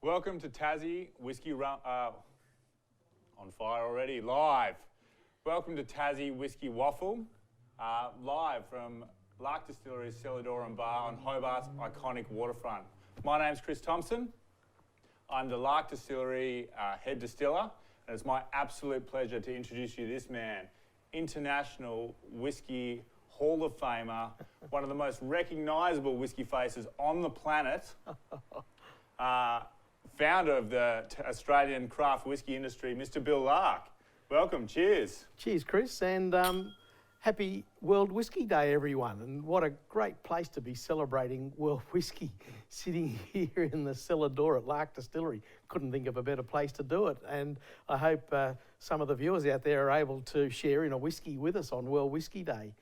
Welcome to Tassie Whisky on fire already, live. Welcome to Tassie Whisky Waffle, live from Lark Distillery's cellar door and bar on Hobart's iconic waterfront. My name's Chris Thompson. I'm the Lark Distillery head distiller, and it's my absolute pleasure to introduce you to this man, international whiskey Hall of Famer, one of the most recognisable whiskey faces on the planet, founder of the Australian craft whiskey industry, Mr. Bill Lark. Welcome, cheers. Cheers, Chris, and happy World Whisky Day, everyone. And what a great place to be celebrating World Whisky, sitting here in the cellar door at Lark Distillery. Couldn't think of a better place to do it. And I hope some of the viewers out there are able to share in a whiskey with us on World Whisky Day.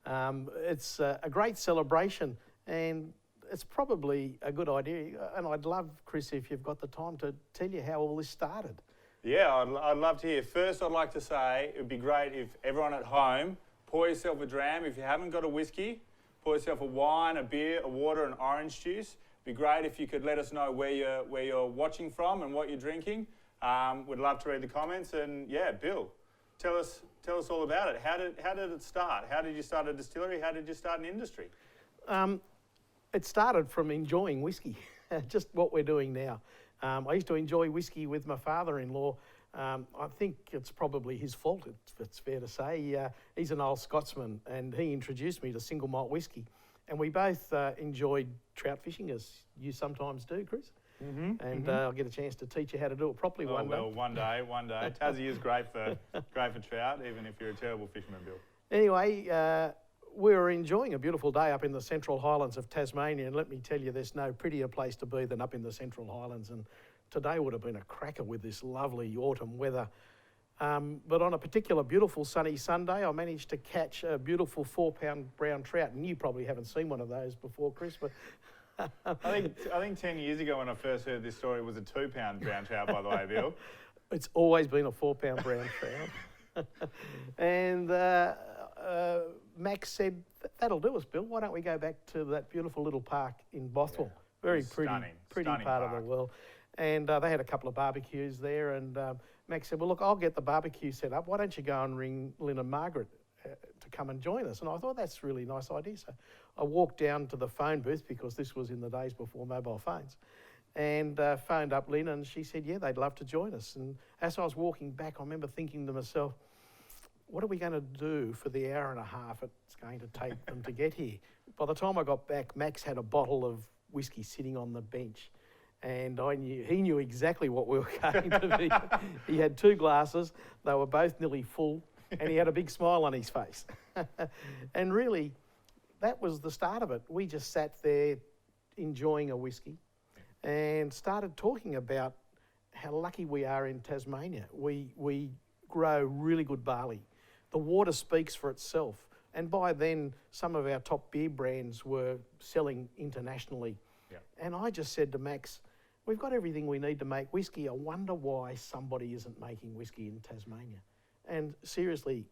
It's a great celebration, and it's probably a good idea. And I'd love, Chris, if you've got the time, to tell you how all this started. Yeah, I'd love to hear. First, I'd like to say it would be great if everyone at home, pour yourself a dram. If you haven't got a whiskey, pour yourself a wine, a beer, a water, an orange juice. It'd be great if you could let us know where you're watching from and what you're drinking. We'd love to read the comments. And yeah, Bill, tell us all about it. How did it start? How did you start a distillery? How did you start an industry? It started from enjoying whiskey, just what we're doing now. I used to enjoy whiskey with my father-in-law. I think it's probably his fault, if it's fair to say. He's an old Scotsman, and he introduced me to single malt whiskey. And we both enjoyed trout fishing, as you sometimes do, Chris. I'll get a chance to teach you how to do it properly one day. Well, one day. Tassie is great for trout, even if you're a terrible fisherman, Bill. Anyway, we were enjoying a beautiful day up in the Central Highlands of Tasmania, and let me tell you, there's no prettier place to be than up in the Central Highlands. And today would have been a cracker with this lovely autumn weather. But on a particular beautiful sunny Sunday, I managed to catch a beautiful 4-pound brown trout, and you probably haven't seen one of those before, Chris, but I think 10 years ago when I first heard this story, it was a 2-pound brown trout, by the way, Bill. It's always been a 4-pound brown trout. And Max said, that'll do us, Bill. Why don't we go back to that beautiful little park in Bothwell? Yeah. Very pretty part park of the world. And they had a couple of barbecues there, and Max said, well, look, I'll get the barbecue set up. Why don't you go and ring Lynn and Margaret to come and join us? And I thought, that's a really nice idea. So I walked down to the phone booth, because this was in the days before mobile phones, and phoned up Lynn, and she said, yeah, they'd love to join us. And as I was walking back, I remember thinking to myself, what are we going to do for the hour and a half it's going to take them to get here? By the time I got back, Max had a bottle of whiskey sitting on the bench, and he knew exactly what we were going to be. He had 2 glasses, they were both nearly full, and he had a big smile on his face. And really, that was the start of it. We just sat there enjoying a whiskey and started talking about how lucky we are in Tasmania. We grow really good barley. The water speaks for itself. And by then, some of our top beer brands were selling internationally. Yeah. And I just said to Max, we've got everything we need to make whiskey. I wonder why somebody isn't making whiskey in Tasmania. And seriously,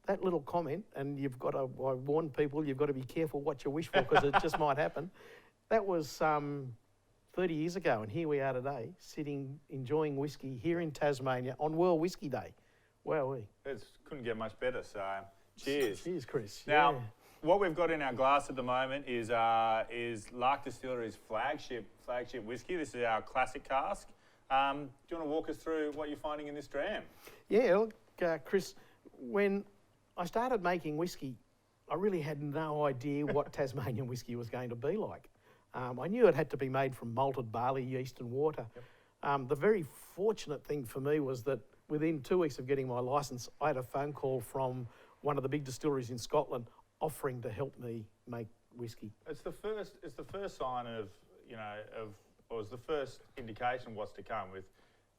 that little comment, and I warn people, you've got to be careful what you wish for, because it just might happen. That was 30 years ago, and here we are today, sitting, enjoying whiskey here in Tasmania on World Whisky Day. Wowee. It couldn't get much better, so cheers. Cheers, Chris. Now, what we've got in our glass at the moment is Lark Distillery's flagship whiskey. This is our classic cask. Do you want to walk us through what you're finding in this dram? Yeah, look, Chris, when I started making whiskey, I really had no idea what Tasmanian whiskey was going to be like. I knew it had to be made from malted barley, yeast and water. Yep. The very fortunate thing for me was that within 2 weeks of getting my licence, I had a phone call from one of the big distilleries in Scotland offering to help me make whiskey. It's the first sign of, or it's the first indication of what's to come with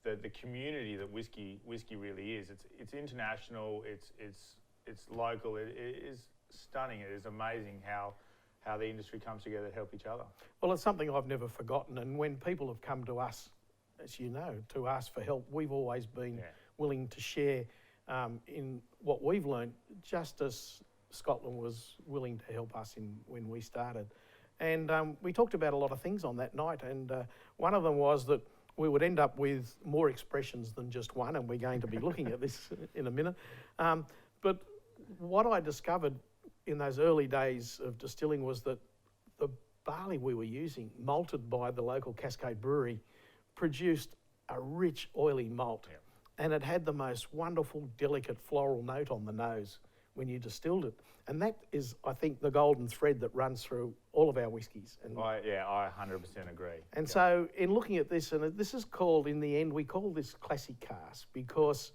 the community that whiskey really is. It's international, it's local, it is stunning, it is amazing how the industry comes together to help each other. Well, it's something I've never forgotten, and when people have come to us, as you know, to ask for help, we've always been willing to share in what we've learned, just as Scotland was willing to help us when we started. And we talked about a lot of things on that night, and one of them was that we would end up with more expressions than just one, and we're going to be looking at this in a minute. But what I discovered in those early days of distilling was that the barley we were using, malted by the local Cascade Brewery, produced a rich, oily malt. Yeah. And it had the most wonderful, delicate floral note on the nose when you distilled it. And that is, I think, the golden thread that runs through all of our whiskies. And I 100% agree. and so in looking at this, and this is called, in the end, we call this classic cask because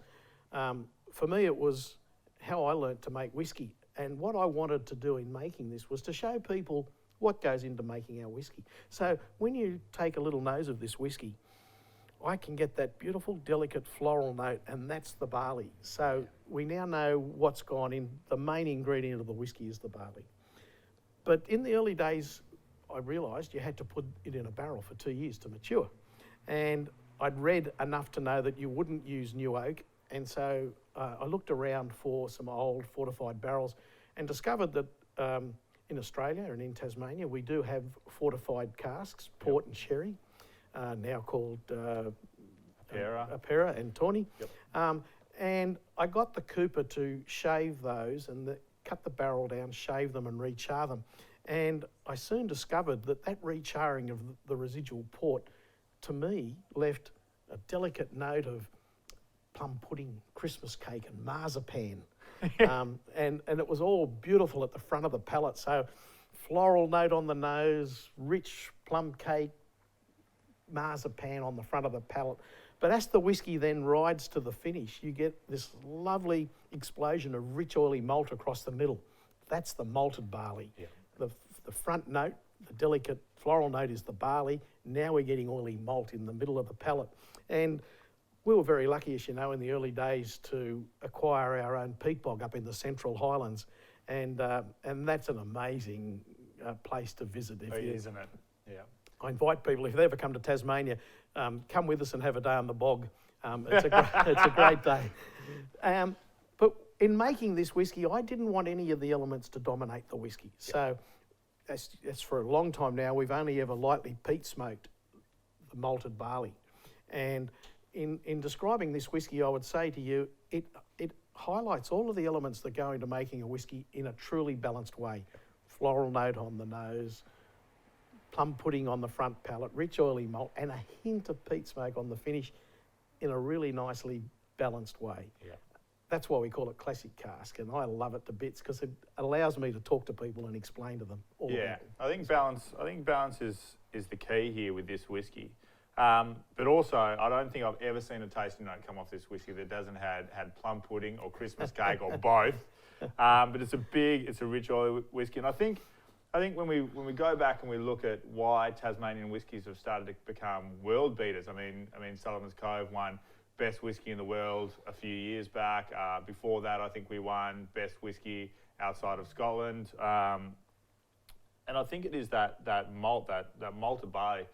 for me it was how I learnt to make whiskey. And what I wanted to do in making this was to show people what goes into making our whiskey. So when you take a little nose of this whiskey, I can get that beautiful, delicate floral note, and that's the barley. So we now know what's gone in. The main ingredient of the whiskey is the barley. But in the early days, I realised you had to put it in a barrel for 2 years to mature. And I'd read enough to know that you wouldn't use new oak. And so I looked around for some old fortified barrels and discovered that in Australia and in Tasmania, we do have fortified casks, port and sherry. Now called Apera and Tawny. Yep. And I got the cooper to shave those and cut the barrel down, shave them and rechar them. And I soon discovered that recharring of the residual port, to me, left a delicate note of plum pudding, Christmas cake and marzipan. And it was all beautiful at the front of the palate. So floral note on the nose, rich plum cake, marzipan on the front of the palate. But as the whiskey then rides to the finish, you get this lovely explosion of rich oily malt across the middle. That's the malted barley. Yeah. The front note, the delicate floral note, is the barley. Now we're getting oily malt in the middle of the palate. And we were very lucky, as you know, in the early days to acquire our own peat bog up in the Central Highlands. And that's an amazing place to visit. Isn't it? Yeah. I invite people, if they ever come to Tasmania, come with us and have a day on the bog. It's a great day. But in making this whiskey, I didn't want any of the elements to dominate the whiskey. Yep. So that's for a long time now. We've only ever lightly peat smoked the malted barley. And in describing this whiskey, I would say to you, it highlights all of the elements that go into making a whiskey in a truly balanced way. Floral note on the nose, plum pudding on the front palate, rich oily malt, and a hint of peat smoke on the finish in a really nicely balanced way. Yeah. That's why we call it classic cask, and I love it to bits because it allows me to talk to people and explain to them all about it. I think balance is the key here with this whiskey. But also, I don't think I've ever seen a tasting note come off this whiskey that doesn't had plum pudding or Christmas cake or both. But it's a rich oily whiskey, and I think when we go back and we look at why Tasmanian whiskies have started to become world beaters. I mean Sullivan's Cove won best whiskey in the world a few years back. Before that, I think we won best whiskey outside of Scotland. And I think it is that malt, that malted barley,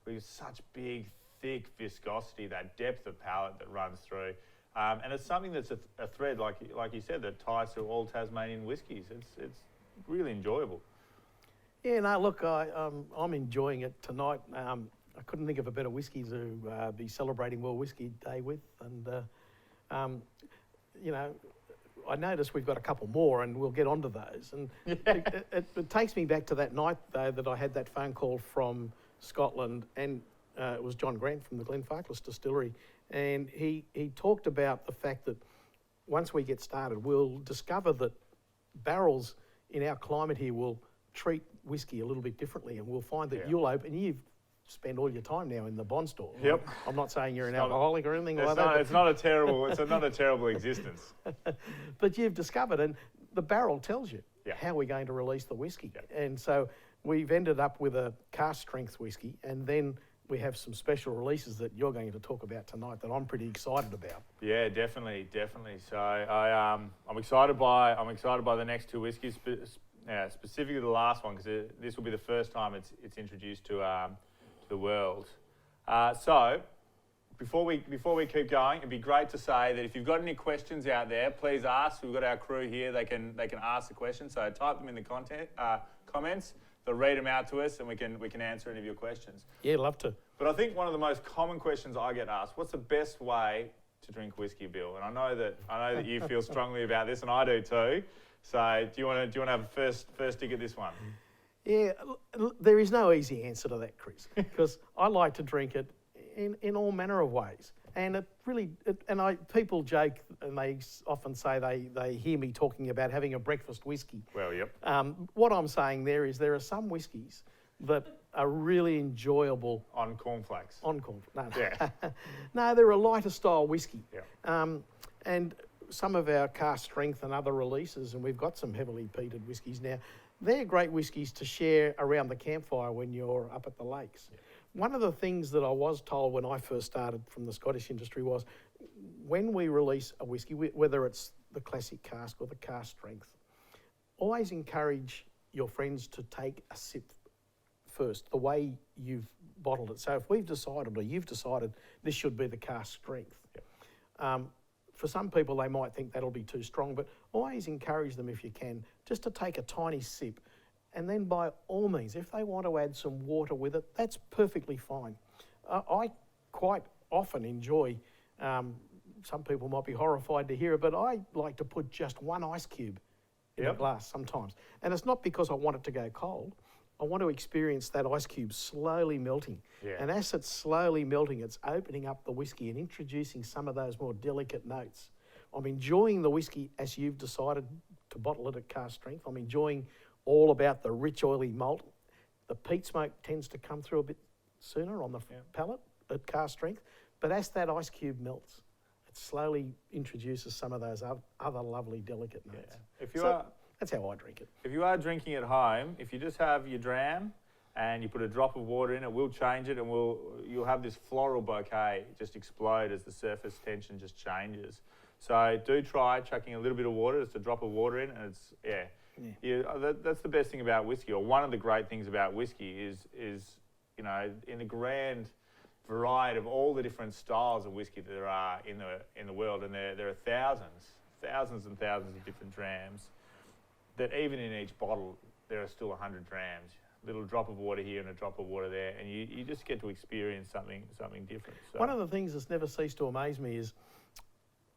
with such big, thick viscosity, that depth of palate that runs through. And it's something that's a thread, like you said, that ties to all Tasmanian whiskies. It's really enjoyable. Yeah, no, look, I'm enjoying it tonight. I couldn't think of a better whiskey to be celebrating World Whisky Day with. And, you know, I noticed we've got a couple more and we'll get onto those. And it takes me back to that night, though, that I had that phone call from Scotland, and it was John Grant from the Glenfarclas Distillery. And he talked about the fact that once we get started, we'll discover that barrels in our climate here will treat whiskey a little bit differently, and we'll find that you'll open. You've spent all your time now in the bond store. Yep. I'm not saying you're an alcoholic or anything like that. It's not a terrible existence. But you've discovered, and the barrel tells you how we're going to release the whiskey. Yep. And so we've ended up with a cask strength whiskey, and then we have some special releases that you're going to talk about tonight that I'm pretty excited about. Yeah, definitely. So I'm excited by the next two whiskies. Specifically the last one, because this will be the first time it's introduced to the world. So before we keep going, it'd be great to say that if you've got any questions out there, please ask. We've got our crew here; they can ask the questions. So type them in the comments. They'll read them out to us, and we can answer any of your questions. Yeah, love to. But I think one of the most common questions I get asked, what's the best way to drink whiskey, Bill? And I know that you feel strongly about this, and I do too. So do you want to have a first dig at this one? Yeah, there is no easy answer to that, Chris, because I like to drink it in all manner of ways. And people joke, and they often say they hear me talking about having a breakfast whiskey. Well, yep. What I'm saying there is there are some whiskies that are really enjoyable. On cornflakes. On cornflakes. No. Yeah. No, they're a lighter style whiskey. Yeah. And some of our cask strength and other releases, and we've got some heavily peated whiskies now, they're great whiskies to share around the campfire when you're up at the lakes. Yeah. One of the things that I was told when I first started from the Scottish industry was when we release a whiskey, whether it's the classic cask or the cask strength, always encourage your friends to take a sip first, the way you've bottled it. So if we've decided, or you've decided, this should be the cask strength. Yep. For some people, they might think that'll be too strong, but always encourage them, if you can, just to take a tiny sip. And then by all means, if they want to add some water with it, that's perfectly fine. I quite often enjoy, some people might be horrified to hear it, but I like to put just one ice cube in a glass sometimes. And it's not because I want it to go cold. I want to experience that ice cube slowly melting. Yeah. And as it's slowly melting, it's opening up the whiskey and introducing some of those more delicate notes. I'm enjoying the whiskey as you've decided to bottle it at cask strength. I'm enjoying all about the rich, oily malt. The peat smoke tends to come through a bit sooner on the palate at cask strength. But as that ice cube melts, it slowly introduces some of those other lovely, delicate notes. Yeah. That's how I drink it. If you are drinking at home, if you just have your dram and you put a drop of water in it, we'll change it and you'll have this floral bouquet just explode as the surface tension just changes. So do try chucking a little bit of water, just a drop of water in, and that's the best thing about whiskey, or one of the great things about whiskey is in the grand variety of all the different styles of whiskey that there are in the world, and there are thousands and thousands of different drams, that even in each bottle there are still 100 drams. Little drop of water here and a drop of water there, and you just get to experience something different. So. One of the things that's never ceased to amaze me is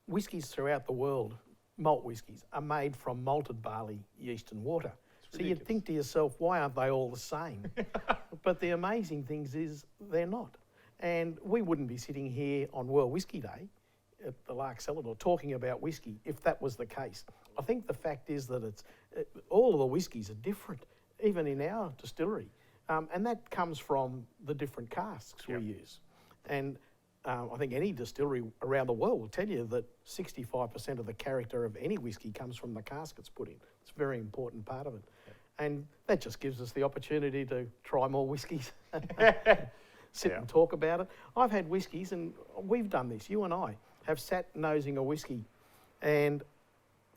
whiskies throughout the world, malt whiskies, are made from malted barley, yeast and water. So you'd think to yourself, why aren't they all the same? But the amazing thing is they're not. And we wouldn't be sitting here on World Whisky Day at the Lark Cellar talking about whiskey if that was the case. I think the fact is that all of the whiskies are different, even in our distillery. And that comes from the different casks we use. And I think any distillery around the world will tell you that 65% of the character of any whiskey comes from the cask it's put in. It's a very important part of it. And that just gives us the opportunity to try more whiskies, sit and talk about it. I've had whiskies, and we've done this, you and I have sat nosing a whiskey, and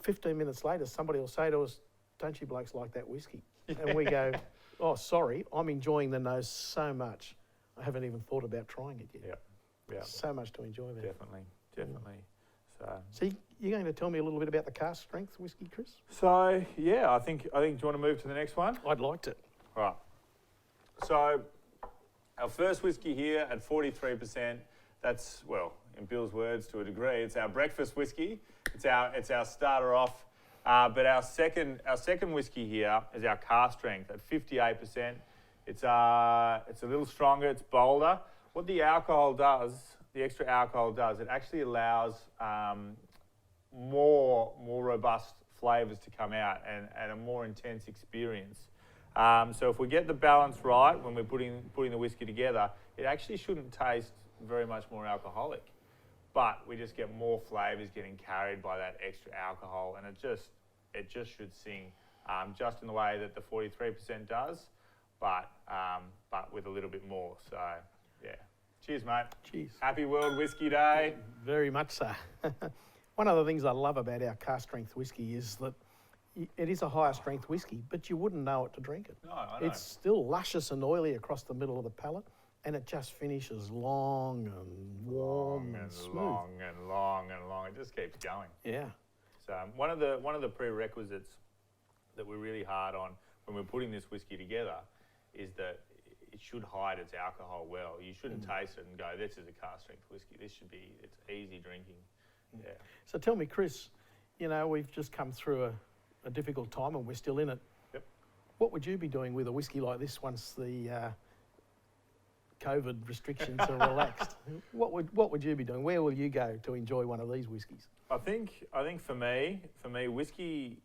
15 minutes later, somebody will say to us, don't you blokes like that whiskey? And we go, oh, sorry, I'm enjoying the nose so much, I haven't even thought about trying it yet. Yeah. So much to enjoy there. Definitely. So you're going to tell me a little bit about the cask strength whiskey, Chris? So, I think, do you want to move to the next one? I'd like to. All right. So, our first whiskey here at 43%, that's, well, in Bill's words, to a degree, it's our breakfast whiskey. It's our starter off. But our second whiskey here is our cask strength at 58%. It's a little stronger. It's bolder. What the alcohol does, the extra alcohol does, it actually allows more robust flavours to come out and a more intense experience. So if we get the balance right when we're putting the whiskey together, it actually shouldn't taste very much more alcoholic, but we just get more flavours getting carried by that extra alcohol, and it just should sing just in the way that the 43% does, but with a little bit more. So yeah, cheers, mate. Cheers. Happy World Whisky Day. Very much so. One of the things I love about our cask strength whiskey is that it is a higher strength whiskey, but you wouldn't know it to drink it. No, I know. It's still luscious and oily across the middle of the palate, and it just finishes long and warm and smooth. Long and long. It just keeps going. Yeah. So one of the prerequisites that we're really hard on when we're putting this whiskey together is that it should hide its alcohol well. You shouldn't taste it and go, this is a cask strength whiskey. This should be, it's easy drinking. Yeah. So tell me, Chris, you know, we've just come through a difficult time and we're still in it. Yep. What would you be doing with a whiskey like this once the COVID restrictions are relaxed? What would you be doing? Where will you go to enjoy one of these whiskies? I think for me, whiskey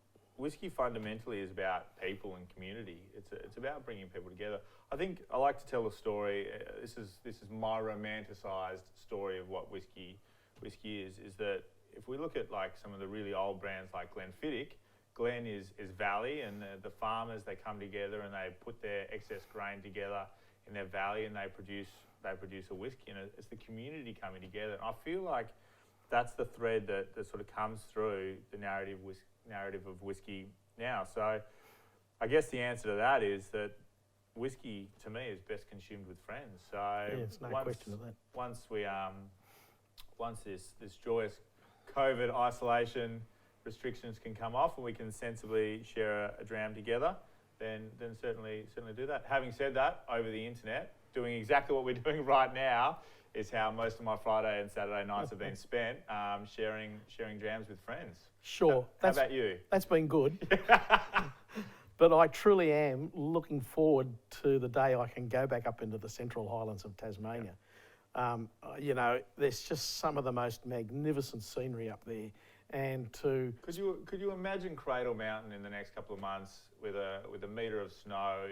fundamentally is about people and community. It's about bringing people together. I think I like to tell a story. This is my romanticised story of what whiskey is that if we look at like some of the really old brands like Glenfiddich, Glen is valley, and the farmers, they come together and they put their excess grain together in their valley and they produce a whiskey, and it's the community coming together. And I feel like that's the thread that sort of comes through the narrative of whiskey now. So I guess the answer to that is that whiskey to me is best consumed with friends. So yeah, it's no question of that. Once this joyous COVID isolation restrictions can come off and we can sensibly share a dram together, then certainly do that. Having said that, over the internet, doing exactly what we're doing right now is how most of my Friday and Saturday nights have been spent, sharing drams with friends. Sure. How about you? That's been good. But I truly am looking forward to the day I can go back up into the Central Highlands of Tasmania. You know, there's just some of the most magnificent scenery up there. And to could you imagine Cradle Mountain in the next couple of months with a metre of snow,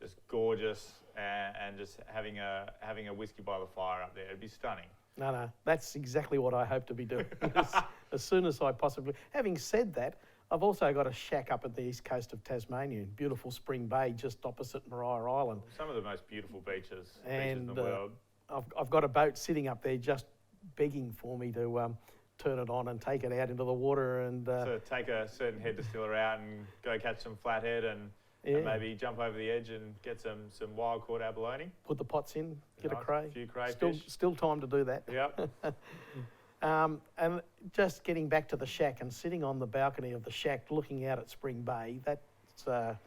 just gorgeous, and just having a whiskey by the fire up there? It'd be stunning. No, that's exactly what I hope to be doing as soon as I possibly. Having said that, I've also got a shack up at the east coast of Tasmania, in beautiful Spring Bay, just opposite Maria Island. Some of the most beautiful beaches in the world. I've got a boat sitting up there just begging for me to turn it on and take it out into the water and... so take a certain head distiller out and go catch some flathead and maybe jump over the edge and get some wild caught abalone. Put the pots in, get a few crayfish. Still time to do that. Yep. And just getting back to the shack and sitting on the balcony of the shack looking out at Spring Bay, that's a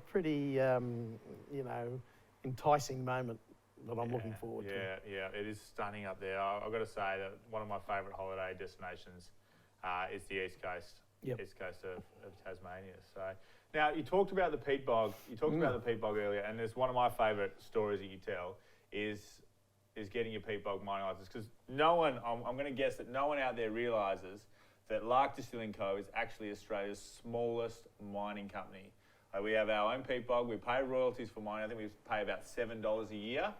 pretty, enticing moment that I'm looking forward to. Yeah, it is stunning up there. I've got to say that one of my favourite holiday destinations is the east coast of Tasmania. So now you talked about the peat bog. You talked about the peat bog earlier, and there's one of my favourite stories that you tell is getting your peat bog mining license, because no one, I'm going to guess that no one out there realises that Lark Distilling Co is actually Australia's smallest mining company. We have our own peat bog. We pay royalties for mining. I think we pay about $7 a year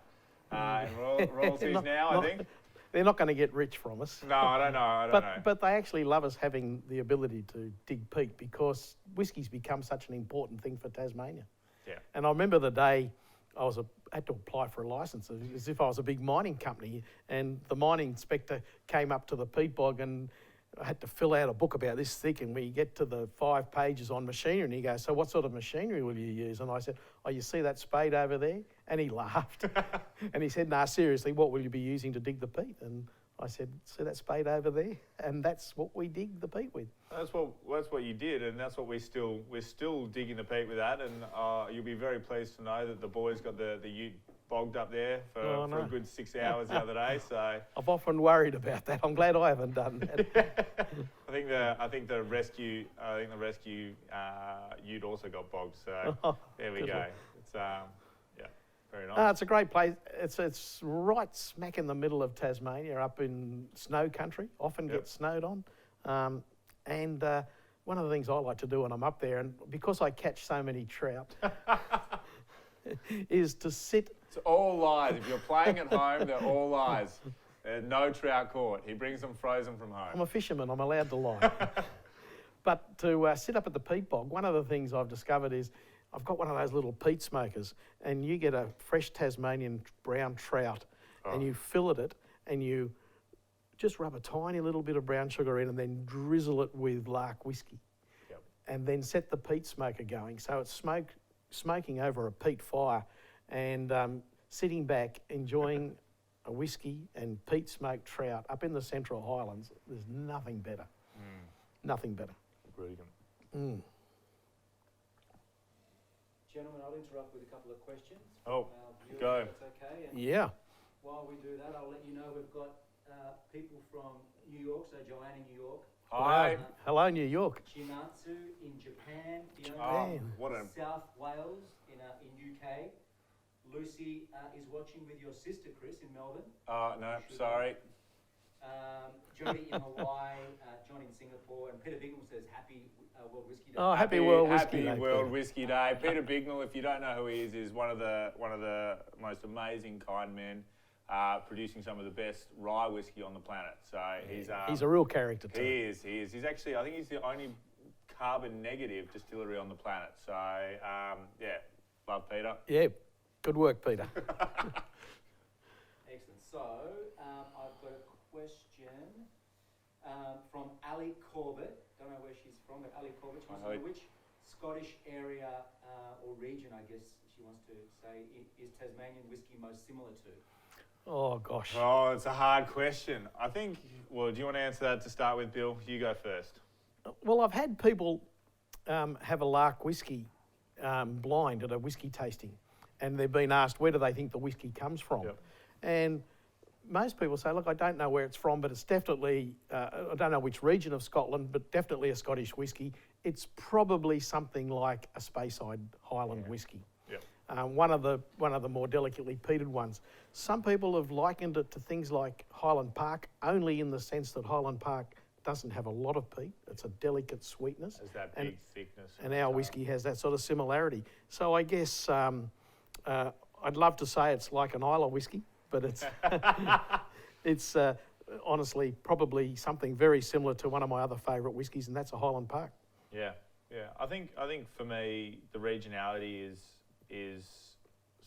in royalties I think. They're not going to get rich from us. No, I don't know. But they actually love us having the ability to dig peat, because whiskey's become such an important thing for Tasmania. Yeah. And I remember the day I had to apply for a licence as if I was a big mining company, and the mining inspector came up to the peat bog and I had to fill out a book about this thick, and we get to the 5 pages on machinery, and he goes, so what sort of machinery will you use? And I said, oh, you see that spade over there? And he laughed. And he said, nah, seriously, what will you be using to dig the peat? And I said, see that spade over there? And that's what we dig the peat with. That's what you did, and that's what we're still digging the peat with that. And you'll be very pleased to know that the boys got the ute bogged up there for a good 6 hours the other day. So I've often worried about that. I'm glad I haven't done that. I think the rescue ute also got bogged. So there we go. It's very nice. It's a great place. It's right smack in the middle of Tasmania, up in snow country. Often gets snowed on. And one of the things I like to do when I'm up there, and because I catch so many trout, is to sit. It's all lies. If you're playing at home, they're all lies. No trout caught. He brings them frozen from home. I'm a fisherman. I'm allowed to lie. But to sit up at the peat bog, one of the things I've discovered is I've got one of those little peat smokers, and you get a fresh Tasmanian brown trout, and you fillet it, and you just rub a tiny little bit of brown sugar in and then drizzle it with Lark whiskey. Yep. And then set the peat smoker going. So it's smoking over a peat fire, and sitting back, enjoying a whiskey and peat smoked trout up in the Central Highlands. There's nothing better. Nothing better. Brilliant. Gentlemen, I I'll interrupt with a couple of questions. Oh, Viewers, go. if that's okay. And Yeah. while we do that, I'll let you know we've got people from New York, so Joanne in New York, Hi. Hello, New York. Chinatsu in Japan, Fiona Oh, Man. what a... South Wales in UK. Lucy is watching with your sister Chris in Melbourne. no, sorry. Jody in Hawaii, John in Singapore, and Peter Bingham says happy World Whisky Day. Oh, happy World Whisky Day. Happy World Peter. Whisky Day. Peter Bignell, if you don't know who he is one of the most amazing kind men, producing some of the best rye whiskey on the planet. So He's a real character too. He is. He's actually, I think he's the only carbon negative distillery on the planet. So yeah, love Peter. Yeah, good work, Peter. Excellent. So I've got a question from Ali Corbett. Don't know where she's from, but Ali Corbett. She wants to know which Scottish area or region, I guess she wants to say, is Tasmanian whiskey most similar to? Oh, gosh. Oh, it's a hard question. I think, well, do you want to answer that to start with, Bill? You go first. Well, I've had people have a Lark whiskey blind at a whiskey tasting, and they've been asked where do they think the whiskey comes from. Yep. And most people say, look, I don't know where it's from, but it's definitely, I don't know which region of Scotland, but definitely a Scottish whiskey. It's probably something like a Speyside Highland whiskey. Yep. One of the more delicately peated ones. Some people have likened it to things like Highland Park, only in the sense that Highland Park doesn't have a lot of peat. It's a delicate sweetness. Has that big thickness. And our whiskey has that sort of similarity. So I guess I'd love to say it's like an Isla whiskey, but it's it's honestly probably something very similar to one of my other favourite whiskies, and that's a Highland Park. Yeah, yeah. I think for me the regionality is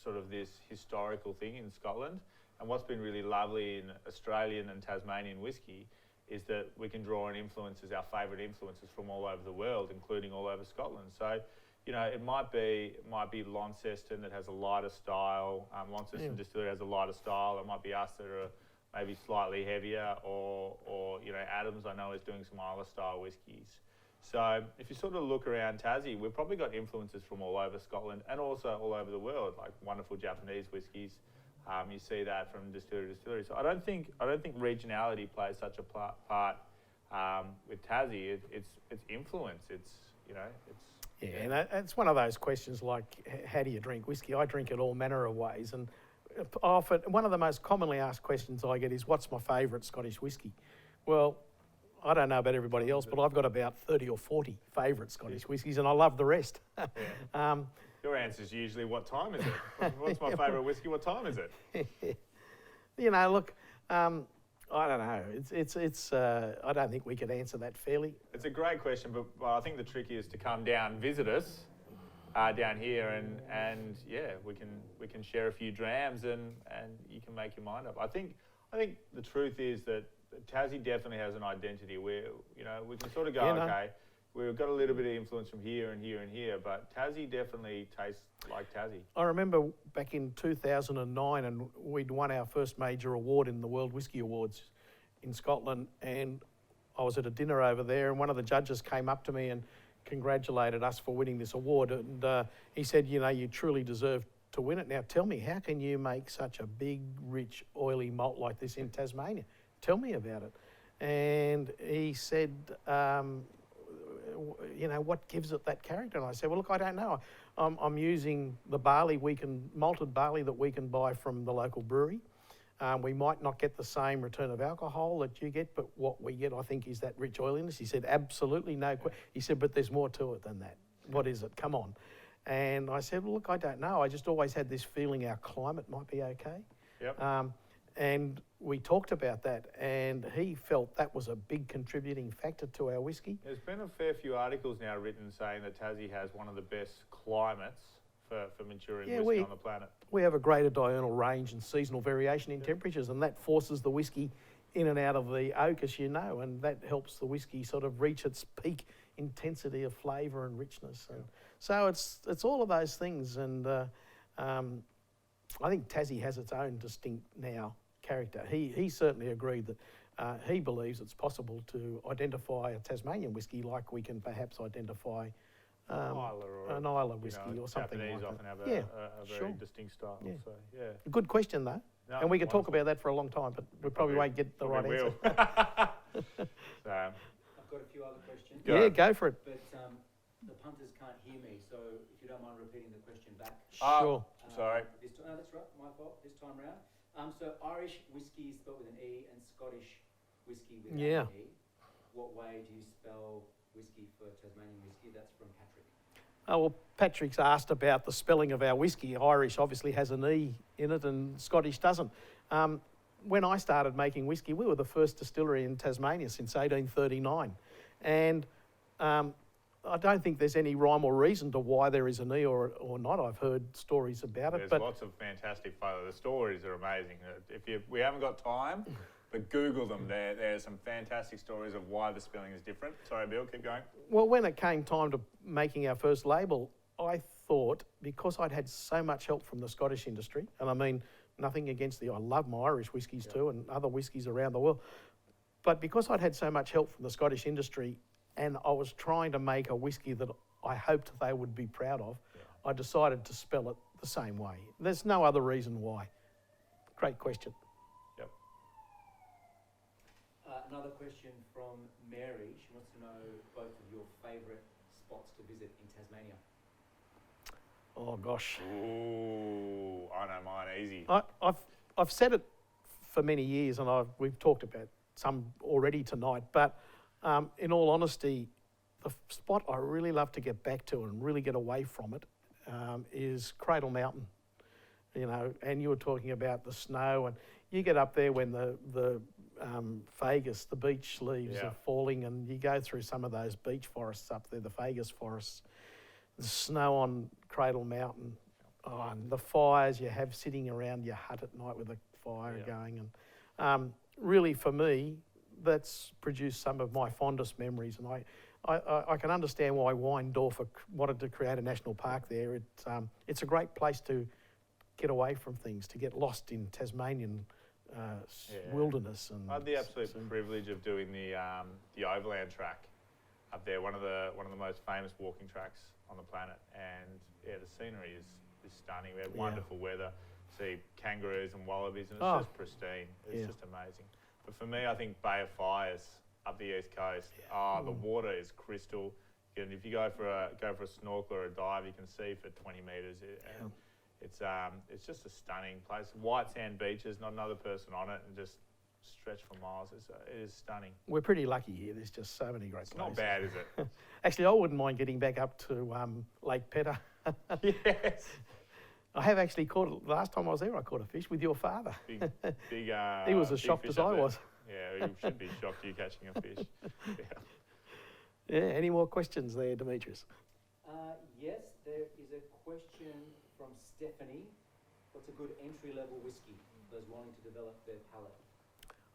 sort of this historical thing in Scotland, and what's been really lovely in Australian and Tasmanian whiskey is that we can draw on influences, our favourite influences from all over the world, including all over Scotland. So, you know, it might be Launceston that has a lighter style. Launceston Distillery has a lighter style. It might be us that are maybe slightly heavier, or you know, Adams I know is doing some Isla style whiskies. So if you sort of look around Tassie, we've probably got influences from all over Scotland and also all over the world, like wonderful Japanese whiskies. You see that from distillery to distillery. So I don't think regionality plays such a part with Tassie. It's influence. It's, you know, it's. Yeah, and it's one of those questions like, how do you drink whiskey? I drink it all manner of ways, and often one of the most commonly asked questions I get is, what's my favourite Scottish whiskey? Well, I don't know about everybody else, but I've got about 30 or 40 favourite Scottish whiskies, and I love the rest. Your answer is usually, what time is it? What's my favourite whiskey? What time is it? You know, look, I don't know. It's. I don't think we could answer that fairly. It's a great question, but I think the trick is to come down, visit us down here, and yeah, we can share a few drams, and you can make your mind up. I think the truth is that Tassie definitely has an identity where, you know, we can sort of go, okay, we've got a little bit of influence from here and here and here, but Tassie definitely tastes like Tassie. I remember back in 2009, and we'd won our first major award in the World Whisky Awards in Scotland, and I was at a dinner over there, and one of the judges came up to me and congratulated us for winning this award, and he said, you know, you truly deserve to win it. Now tell me, how can you make such a big, rich, oily malt like this in Tasmania? Tell me about it. And he said, you know, what gives it that character? And I said, well, look, I don't know. I'm using the barley malted barley that we can buy from the local brewery. We might not get the same return of alcohol that you get, but what we get, I think, is that rich oiliness. He said, absolutely no question. He said, but there's more to it than that. What is it? Come on. And I said, well, look, I don't know. I just always had this feeling our climate might be okay. Yep. And we talked about that, and he felt that was a big contributing factor to our whiskey. There's been a fair few articles now written saying that Tassie has one of the best climates for maturing whiskey on the planet. We have a greater diurnal range and seasonal variation in temperatures, and that forces the whiskey in and out of the oak, as you know, and that helps the whiskey sort of reach its peak intensity of flavour and richness. And so it's all of those things, and I think Tassie has its own distinct now character. He certainly agreed that he believes it's possible to identify a Tasmanian whiskey like we can perhaps identify Isla or an Isla whiskey or something Japanese like often that. have yeah, a very sure. distinct style. Yeah. So yeah. Good question though, No, and we could talk wonderful. about that for a long time, but we probably won't get the right Probably answer. will. So, I've got a few other questions. Go. Yeah, go for it. But the punters can't hear me, so if you don't mind repeating the question back. Sure. Sorry. No, that's right, my fault, this time round. So Irish whiskey is spelled with an E and Scottish whiskey without Yeah. an E. What way do you spell whiskey for Tasmanian whiskey? That's from Patrick. Oh, well, Patrick's asked about the spelling of our whiskey. Irish obviously has an E in it and Scottish doesn't. When I started making whiskey, we were the first distillery in Tasmania since 1839. And I don't think there's any rhyme or reason to why there is an E or not. I've heard stories about it. There's But lots of fantastic photos. The stories are amazing. We haven't got time, but Google them. There's some fantastic stories of why the spelling is different. Sorry, Bill, keep going. well, when it came time to making our first label, I thought, because I'd had so much help from the Scottish industry, and I mean, nothing against I love my Irish whiskies too and other whiskies around the world, but because I'd had so much help from the Scottish industry and I was trying to make a whiskey that I hoped they would be proud of, I decided to spell it the same way. There's no other reason why. Great question. Yep. Another question from Mary. She wants to know both of your favourite spots to visit in Tasmania. Oh gosh. Ooh, I know mine easy. I've said it for many years, and we've talked about some already tonight. But in all honesty, the spot I really love to get back to and really get away from it is Cradle Mountain. You know, and you were talking about the snow, and you get up there when the Fagus, the beech leaves are falling, and you go through some of those beech forests up there, the Fagus forests. The snow on Cradle Mountain, and the fires you have sitting around your hut at night with a fire going. And really, for me, that's produced some of my fondest memories. And I can understand why Weindorfer wanted to create a national park there. It's a great place to get away from things, to get lost in Tasmanian wilderness. And I had the absolute privilege of doing the overland track up there, one of the most famous walking tracks on the planet, and the scenery is stunning. We had wonderful weather, see kangaroos and wallabies, and it's just pristine. It's just amazing. But for me, I think Bay of Fires up the east coast. The water is crystal. And if you go for a snorkel or a dive, you can see for 20 metres. It's just a stunning place. White sand beaches, not another person on it, and just stretch for miles. It is stunning. We're pretty lucky here. There's just so many great places. Not bad, is it? Actually, I wouldn't mind getting back up to Lake Petta. Yes. I have actually caught, last time I was there, I caught a fish with your father. Big, he was as big shocked fish as up I there. was. Yeah, he should be shocked you catching a fish. Yeah, any more questions there, Demetrius? Yes, there is a question from Stephanie. What's a good entry-level whiskey for those wanting to develop their palate?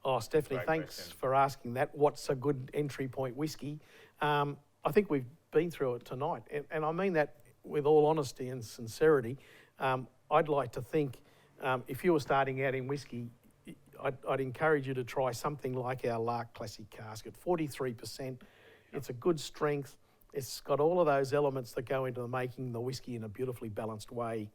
Oh, Stephanie, Great thanks question. for asking that. What's a good entry point whiskey? I think we've been through it tonight, and I mean that with all honesty and sincerity. I'd like to think if you were starting out in whiskey, I'd encourage you to try something like our Lark Classic Cask at 43%. It's a good strength. It's got all of those elements that go into making the whiskey in a beautifully balanced way.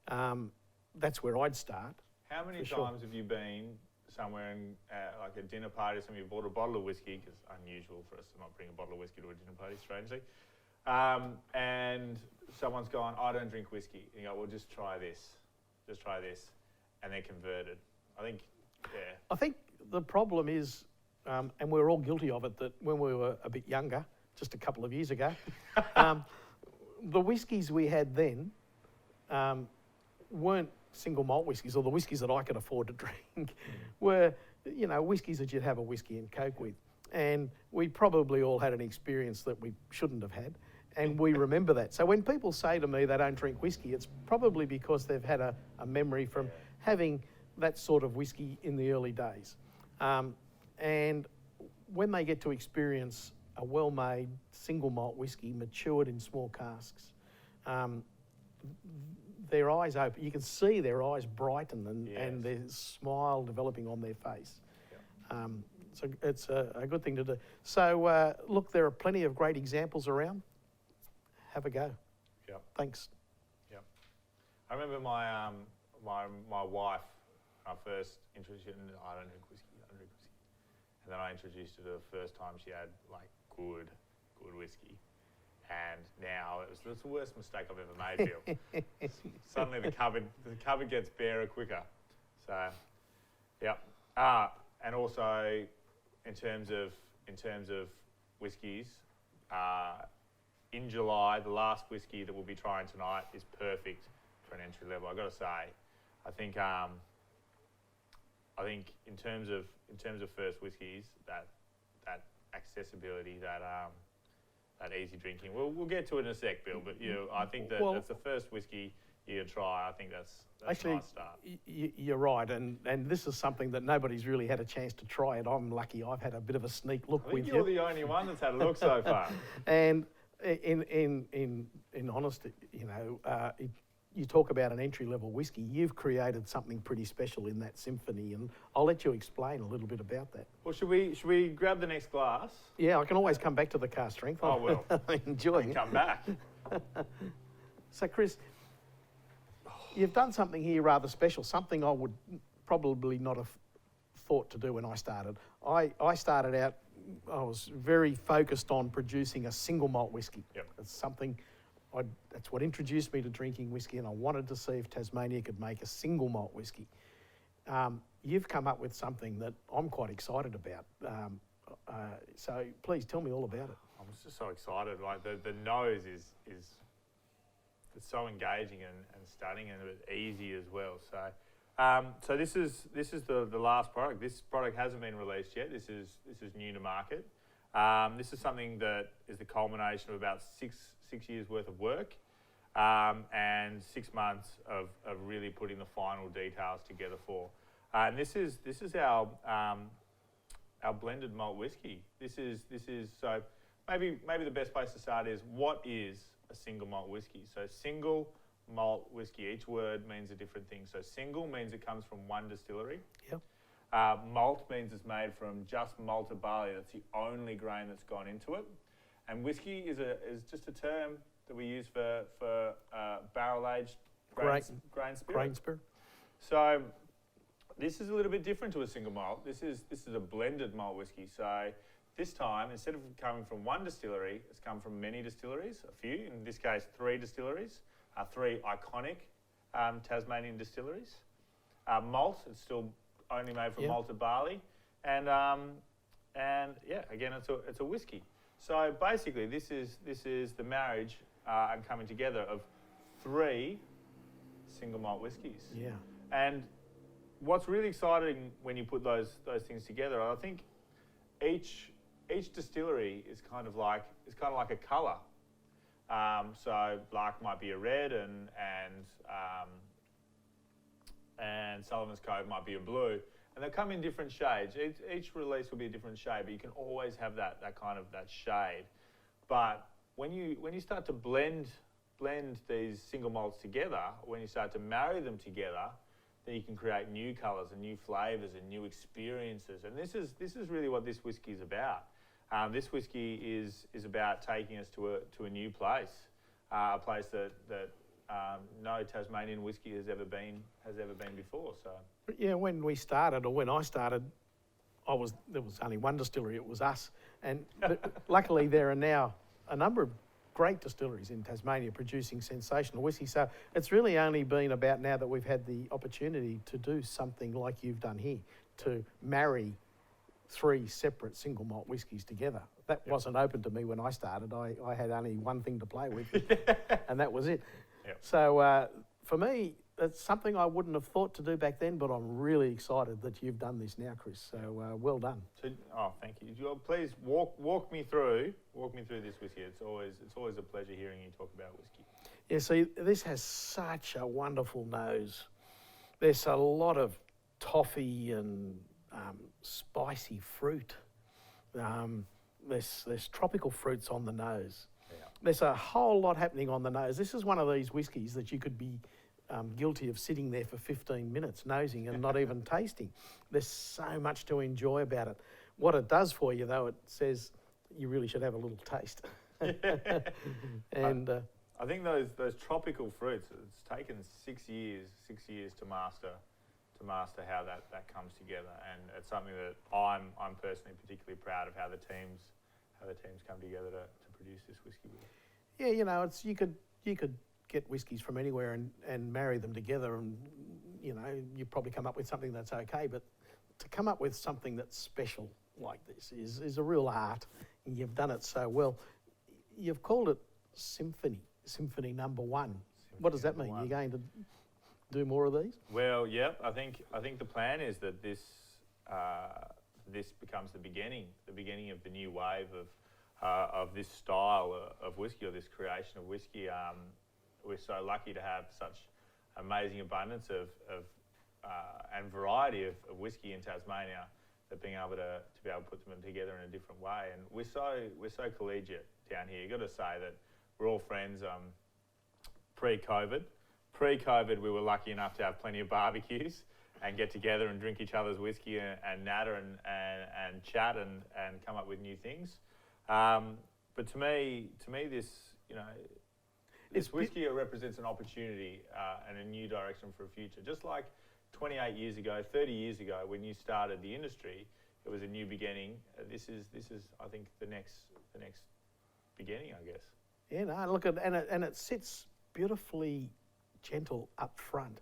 That's where I'd start. How many For times sure. have you been somewhere in like a dinner party, somebody bought a bottle of whiskey, because it's unusual for us to not bring a bottle of whiskey to a dinner party, strangely, and someone's gone, I don't drink whiskey, and you go, well, just try this, and they're converted. I think the problem is, and we're all guilty of it, that when we were a bit younger, just a couple of years ago, the whiskies we had then weren't single malt whiskies, or the whiskies that I could afford to drink were, whiskies that you'd have a whiskey and Coke with. And we probably all had an experience that we shouldn't have had, and we remember that. So when people say to me they don't drink whiskey, it's probably because they've had a memory from having that sort of whiskey in the early days. And when they get to experience a well-made single malt whiskey matured in small casks, their eyes open. You can see their eyes brighten and their smile developing on their face. So it's a good thing to do. So look, there are plenty of great examples around. Have a go. Yep. Thanks. Yep. I remember my my wife, when I first introduced her, I don't drink whiskey, and then I introduced her the first time she had like good whiskey. And now it's the worst mistake I've ever made, Bill. Suddenly the cupboard gets barer quicker. So, yeah. And also in terms of whiskies, in July, the last whiskey that we'll be trying tonight is perfect for an entry level. I've got to say, I think in terms of first whiskies, that accessibility, that easy drinking. We'll get to it in a sec, Bill. But I think that's the first whiskey you try. I think that's actually a nice start. You're right, and this is something that nobody's really had a chance to try it. I'm lucky. I've had a bit of a sneak look I with think you're the only one that's had a look so far. And in honesty, you talk about an entry-level whiskey, you've created something pretty special in that symphony, and I'll let you explain a little bit about that. Well, should we grab the next glass? Yeah, I can always come back to the car strength. Oh, well. I'm enjoying it. Come back. So, Chris, you've done something here rather special, something I would probably not have thought to do when I started. I started out, I was very focused on producing a single malt whiskey. Yep. It's something... that's what introduced me to drinking whiskey, and I wanted to see if Tasmania could make a single malt whiskey. You've come up with something that I'm quite excited about. So please tell me all about it. I'm just so excited. Like the nose is it's so engaging and stunning, and it's easy as well. So this is the last product. This product hasn't been released yet. This is new to market. This is something that is the culmination of about six years worth of work and 6 months of really putting the final details together for. And this is our blended malt whiskey. This is so maybe the best place to start is, what is a single malt whiskey? So single malt whiskey, each word means a different thing. So single means it comes from one distillery. Yep. Malt means it's made from just malted barley. That's the only grain that's gone into it. And whiskey is just a term that we use for barrel-aged grain spirit. Grain spirit. So this is a little bit different to a single malt. This is a blended malt whiskey. So this time, instead of coming from one distillery, it's come from many distilleries, a few, in this case 3 distilleries, 3 iconic Tasmanian distilleries. Malt, it's still only made from malted barley, and yeah, again, it's a whiskey. So basically, this is the marriage and coming together of 3 single malt whiskies. Yeah. And what's really exciting when you put those things together, I think each distillery is kind of like a colour. So Lark might be a red, and Sullivan's Cove might be a blue, and they come in different shades. Each release will be a different shade, but you can always have that shade. But when you start to blend these single malts together, when you start to marry them together, then you can create new colours and new flavours and new experiences. And this is really what this whiskey is about. This whiskey is about taking us to a new place, a place that no Tasmanian whiskey has ever been before. So yeah, when I started, there was only one distillery. It was us, and luckily there are now a number of great distilleries in Tasmania producing sensational whiskey. So it's really only been about now that we've had the opportunity to do something like you've done here, to marry 3 separate single malt whiskies together. That wasn't open to me when I started. I had only one thing to play with, and that was it. Yep. So for me, it's something I wouldn't have thought to do back then, but I'm really excited that you've done this now, Chris. So well done. So, thank you. Please walk me through this whiskey. It's always a pleasure hearing you talk about whiskey. Yeah, see, this has such a wonderful nose. There's a lot of toffee and spicy fruit. There's tropical fruits on the nose. Yeah. There's a whole lot happening on the nose. This is one of these whiskies that you could be guilty of sitting there for 15 minutes nosing and not even tasting. There's so much to enjoy about it. What it does for you, though, it says you really should have a little taste. And I I think those tropical fruits. It's taken 6 years to master how that comes together, and it's something that I'm personally particularly proud of how the teams come together to produce this whiskey with. Yeah, you know, it's you could get whiskies from anywhere and marry them together, and you know, you probably come up with something that's okay. But to come up with something that's special like this is a real art, and you've done it so well. You've called it Symphony number 1. What does that mean? You're going to do more of these? Well, yep. I think the plan is that this becomes the beginning of the new wave of this style of whiskey, or this creation of whiskey. We're so lucky to have such amazing abundance of and variety of whiskey in Tasmania, that being able to put them together in a different way. And we're so collegiate down here. You've got to say that we're all friends. Pre-COVID, we were lucky enough to have plenty of barbecues and get together and drink each other's whiskey and natter and chat and come up with new things. But to me, this, you know, this whiskey represents an opportunity and a new direction for a future. Just like 28 years ago, 30 years ago, when you started the industry, it was a new beginning. This is, I think, the next beginning, I guess. Yeah, no, look at and it sits beautifully gentle up front,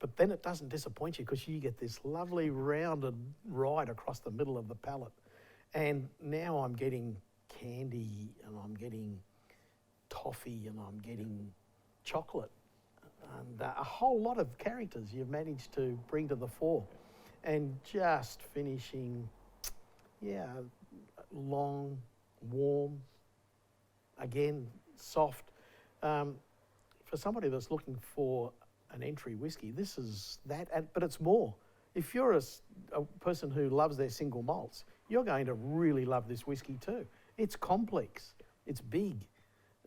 but then it doesn't disappoint you because you get this lovely rounded ride across the middle of the palate. And now I'm getting candy, and I'm getting toffee, and I'm getting chocolate, and a whole lot of characters you've managed to bring to the fore, and just finishing, long, warm, again, soft. For somebody that's looking for an entry whiskey, this is that, but it's more. If you're a person who loves their single malts, you're going to really love this whiskey too. It's complex, it's big,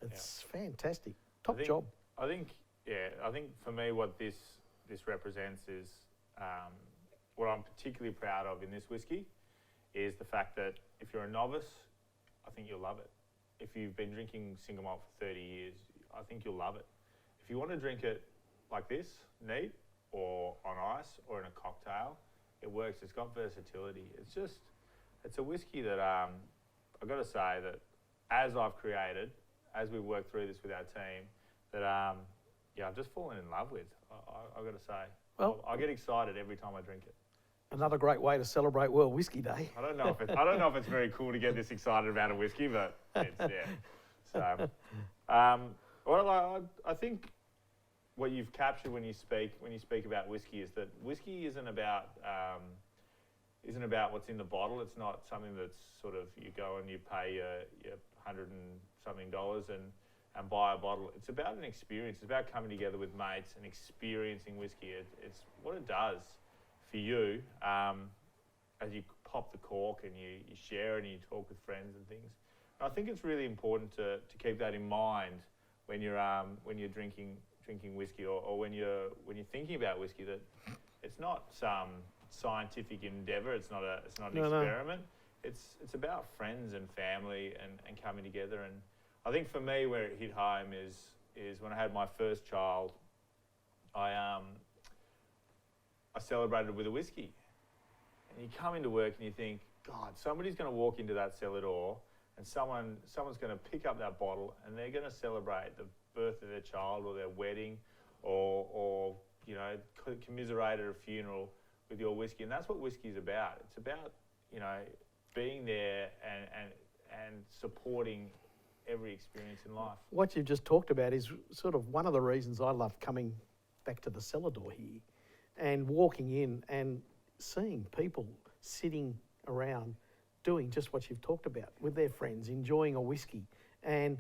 it's fantastic. Top job. I think for me what this represents is what I'm particularly proud of in this whiskey is the fact that if you're a novice, I think you'll love it. If you've been drinking single malt for 30 years, I think you'll love it. If you want to drink it like this, neat, or on ice, or in a cocktail, it works. It's got versatility. It's a whiskey that I've got to say that as we've worked through this with our team, that I've just fallen in love with. I've got to say. Well, I get excited every time I drink it. Another great way to celebrate World Whisky Day. I don't know if it's very cool to get this excited about a whiskey, but it's So, I think what you've captured when you speak about whiskey is that whiskey isn't about what's in the bottle. It's not something that's sort of you go and you pay your $100 and something and buy a bottle. It's about an experience. It's about coming together with mates and experiencing whiskey. It's what it does for you as you pop the cork and you share and you talk with friends and things. And I think it's really important to keep that in mind when you're drinking whiskey or when you're thinking about whiskey, that it's not some scientific endeavour. It's not an experiment. No. It's about friends and family and coming together. And I think for me, where it hit home is when I had my first child. I celebrated with a whiskey, and you come into work and you think, God, somebody's going to walk into that cellar door, and someone's going to pick up that bottle, and they're going to celebrate the birth of their child or their wedding, or you know, commiserate at a funeral with your whiskey. And that's what whiskey is about. It's about, you know, being there and supporting every experience in life. What you've just talked about is sort of one of the reasons I love coming back to the cellar door here and walking in and seeing people sitting around doing just what you've talked about with their friends, enjoying a whiskey. And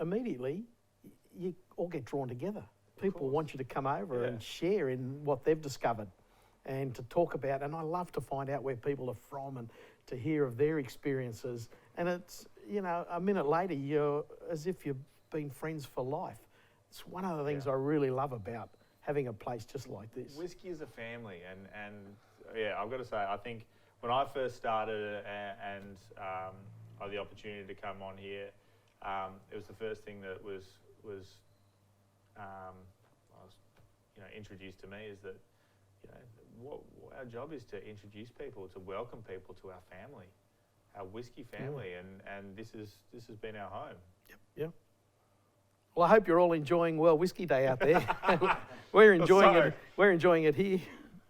immediately you all get drawn together. People want you to come over and share in what they've discovered and to talk about. And I love to find out where people are from and to hear of their experiences. And it's, you know, a minute later, you're as if you've been friends for life. It's one of the things I really love about having a place just like this. Whiskey is a family, and I've got to say, I think when I first started and I had the opportunity to come on here, it was the first thing that was introduced to me is that what our job is to introduce people, to welcome people to our family, our whiskey family, and this has been our home. Yep. Well, I hope you're all enjoying World Whisky Day out there. We're enjoying it. We're enjoying it here.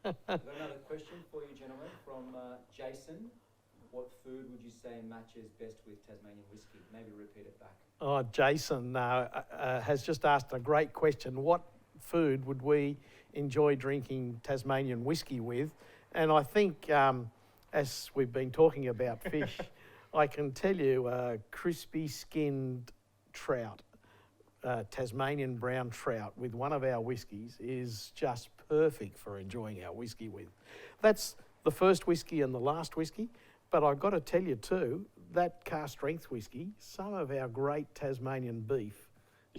I've got another question for you, gentlemen, from Jason. What food would you say matches best with Tasmanian whiskey? Maybe repeat it back. Oh, Jason has just asked a great question. What food would we enjoy drinking Tasmanian whiskey with? And I think, as we've been talking about fish, I can tell you crispy skinned trout, Tasmanian brown trout with one of our whiskies is just perfect for enjoying our whiskey with. That's the first whiskey and the last whiskey, but I've got to tell you too, that cask strength whiskey, some of our great Tasmanian beef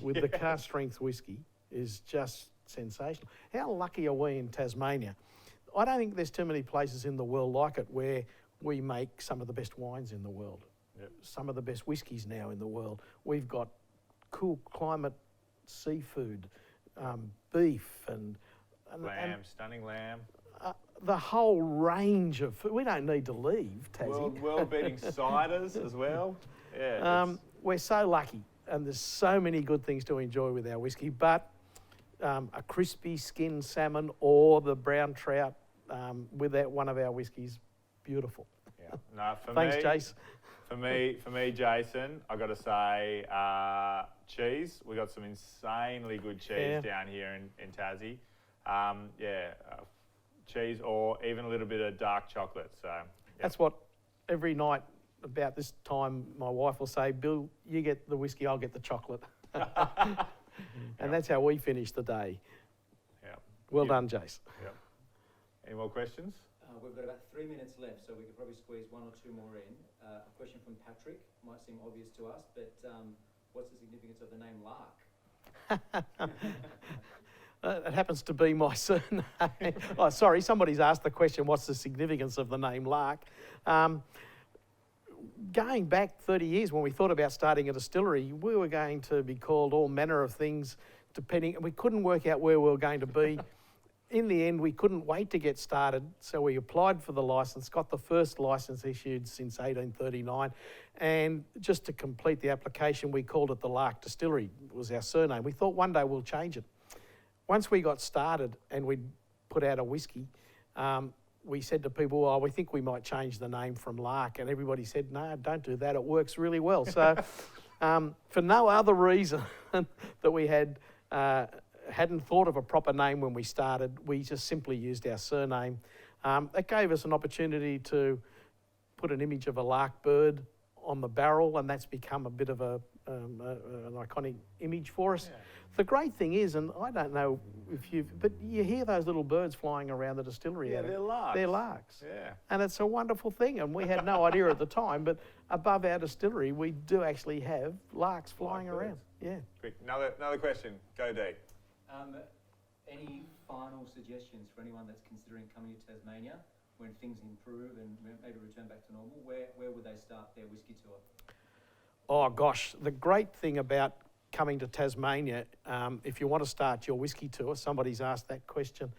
with the cask strength whiskey is just sensational. How lucky are we in Tasmania? I don't think there's too many places in the world like it where we make some of the best wines in the world, some of the best whiskies now in the world. We've got cool climate seafood, beef and lamb, stunning lamb. The whole range of food. We don't need to leave Tassie. World-beating ciders as well. Yeah. We're so lucky, and there's so many good things to enjoy with our whiskey, but a crispy skinned salmon or the brown trout with one of our whiskies, beautiful. Yeah. No, Thanks, Jace. For me, Jason, I got to say cheese. We got some insanely good cheese down here in Tassie. Cheese or even a little bit of dark chocolate. So that's what every night about this time my wife will say, Bill, you get the whiskey, I'll get the chocolate. And that's how we finish the day. Yeah. Well done, Jace. Yep. Any more questions? We've got about 3 minutes left, so we could probably squeeze one or two more in. A question from Patrick, might seem obvious to us, but what's the significance of the name Lark? It happens to be my surname. Oh, sorry, somebody's asked the question, what's the significance of the name Lark? Going back 30 years when we thought about starting a distillery, we were going to be called all manner of things, depending, we couldn't work out where we were going to be. In the end, we couldn't wait to get started, so we applied for the licence, got the first licence issued since 1839, and just to complete the application, we called it the Lark Distillery. It was our surname. We thought one day we'll change it. Once we got started and we'd put out a whiskey, we said to people, well, we think we might change the name from Lark, and everybody said, no, don't do that, it works really well. So for no other reason that we hadn't thought of a proper name when we started, we just simply used our surname. It gave us an opportunity to put an image of a lark bird on the barrel, and that's become a bit of an iconic image for us. Yeah. The great thing is, and I don't know but you hear those little birds flying around the distillery. Yeah, they're larks. They're larks. Yeah. And it's a wonderful thing, and we had no idea at the time, but above our distillery, we do actually have larks flying around. Yeah. Quick, another question. Go, Dee. Any final suggestions for anyone that's considering coming to Tasmania when things improve and maybe return back to normal? Where would they start their whiskey tour? Oh gosh, the great thing about coming to Tasmania, if you want to start your whiskey tour, somebody's asked that question.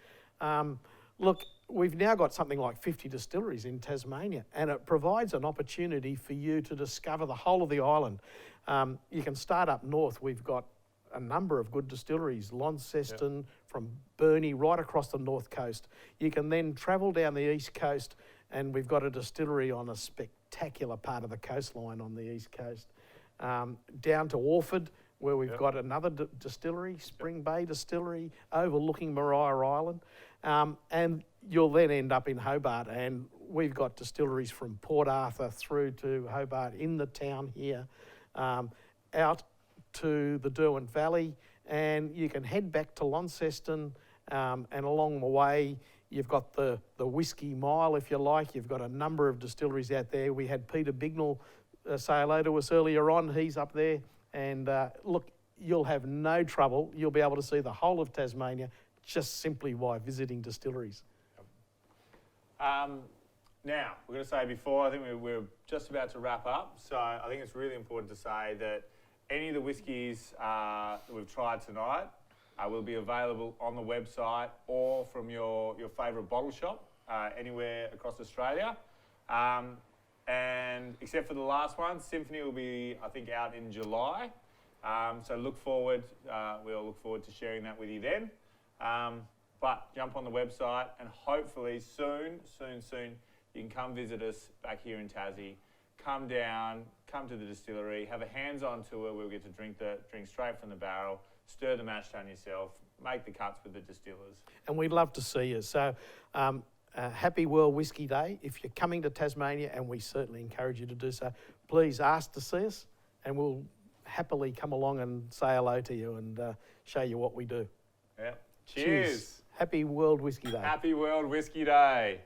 Look, we've now got something like 50 distilleries in Tasmania, and it provides an opportunity for you to discover the whole of the island. You can start up north. We've got a number of good distilleries, Launceston, from Burnie right across the north coast. You can then travel down the east coast, and we've got a distillery on a spectacular part of the coastline on the east coast. Down to Orford, where we've got another distillery, Spring Bay Distillery, overlooking Maria Island. And you'll then end up in Hobart, and we've got distilleries from Port Arthur through to Hobart in the town here, out to the Derwent Valley, and you can head back to Launceston, and along the way you've got the Whisky Mile, if you like. You've got a number of distilleries out there. We had Peter Bignell say hello to us earlier on. He's up there, and look, you'll have no trouble. You'll be able to see the whole of Tasmania just simply by visiting distilleries. Now, we're going to say before, I think we're just about to wrap up, so I think it's really important to say that any of the whiskies that we've tried tonight will be available on the website or from your favourite bottle shop anywhere across Australia. And except for the last one, Symphony will be, I think, out in July. So we'll look forward to sharing that with you then. But jump on the website and hopefully soon, you can come visit us back here in Tassie. Come down, come to the distillery, have a hands-on tour where we get to drink straight from the barrel, stir the mash tun yourself, make the cuts with the distillers. And we'd love to see you. So happy World Whisky Day. If you're coming to Tasmania, and we certainly encourage you to do so, please ask to see us and we'll happily come along and say hello to you and show you what we do. Yeah. Cheers. Happy World Whisky Day. Happy World Whisky Day.